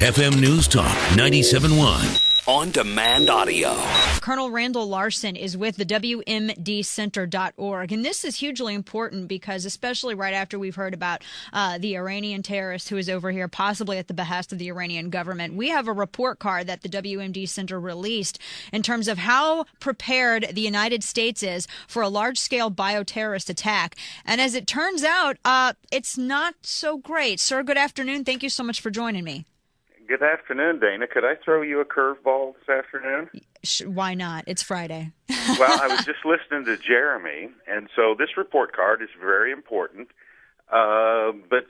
FM News Talk 97.1. On-demand audio. Colonel Randall Larsen is with the WMD Center.org. And this is hugely important because, especially right after we've heard about the Iranian terrorist who is over here, possibly at the behest of the Iranian government, we have a report card that the WMD Center released in terms of how prepared the United States is for a large-scale bioterrorist attack. And as it turns out, it's not so great. Sir, good afternoon. Thank you so much for joining me. Good afternoon, Dana. Could I throw you a curveball this afternoon? Why not? It's Friday. Well, I was just listening to Jeremy, and so this report card is very important. But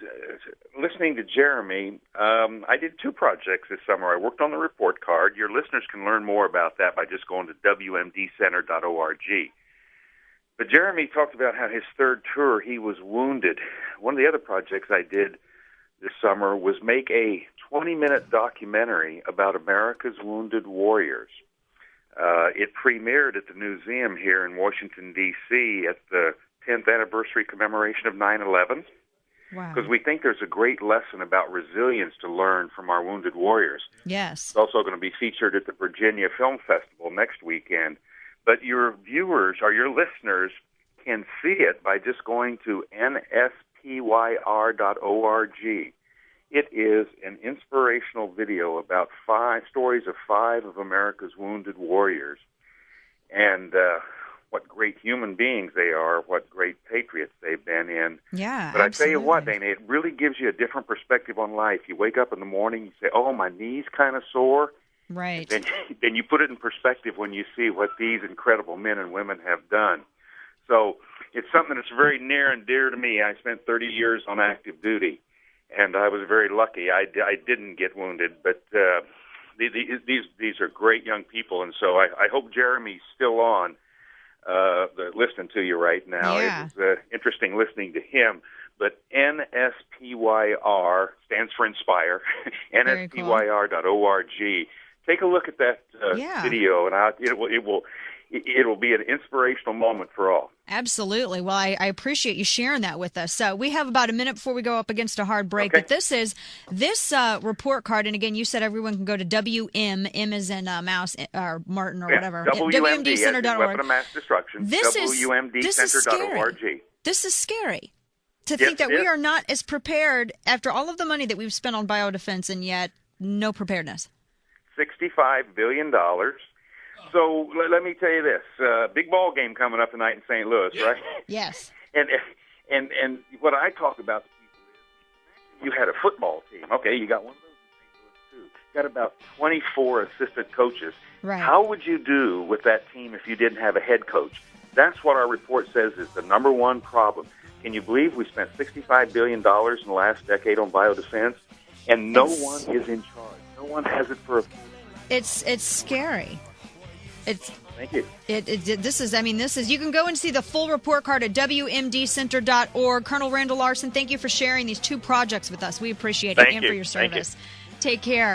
listening to Jeremy, I did two projects this summer. I worked on the report card. Your listeners can learn more about that by just going to WMDcenter.org. But Jeremy talked about how his third tour, he was wounded. One of the other projects I did this summer was make a 20-minute documentary about America's wounded warriors. It premiered at the museum here in Washington, D.C. at the 10th anniversary commemoration of 9/11. Wow. Because we think there's a great lesson about resilience to learn from our wounded warriors. Yes. It's also going to be featured at the Virginia Film Festival next weekend. But your viewers or your listeners can see it by just going to nspyr.org. It is an inspirational video about stories of five of America's wounded warriors, and what great human beings they are, what great patriots they've been in. Yeah, but absolutely. I tell you what, Dana, it really gives you a different perspective on life. You wake up in the morning, you say, "Oh, my knee's kind of sore." Right. Then you put it in perspective when you see what these incredible men and women have done. So it's something that's very near and dear to me. I spent 30 years on active duty, and I was very lucky. I didn't get wounded, but these are great young people, and so I hope Jeremy's still on listening to you right now. Yeah. It was interesting listening to him. But NSPYR stands for Inspire, nspyr.org. Take a look at that video, and it will be an inspirational moment for all. Absolutely. Well, I appreciate you sharing that with us. We have about a minute before we go up against a hard break. Okay. But this report card, and again, you said everyone can go to WM, M as in mouse, or Martin, or whatever. WMD Center.org. Weapon of Mass Destruction. WMDcenter.org. This is scary. To think that we are not as prepared after all of the money that we've spent on biodefense, and yet no preparedness. $65 billion. So let me tell you this: big ball game coming up tonight in St. Louis, right? Yes. And what I talk about to people is, you had a football team. Okay, you got one of those in St. Louis too. You got about 24 assistant coaches. Right. How would you do with that team if you didn't have a head coach? That's what our report says is the number one problem. Can you believe we spent $65 billion in the last decade on biodefense, and no one is in charge? No one has it for a... It's scary. Thank you. This is, you can go and see the full report card at WMDcenter.org. Colonel Randall Larsen, thank you for sharing these two projects with us. We appreciate it, and for your service. Take care.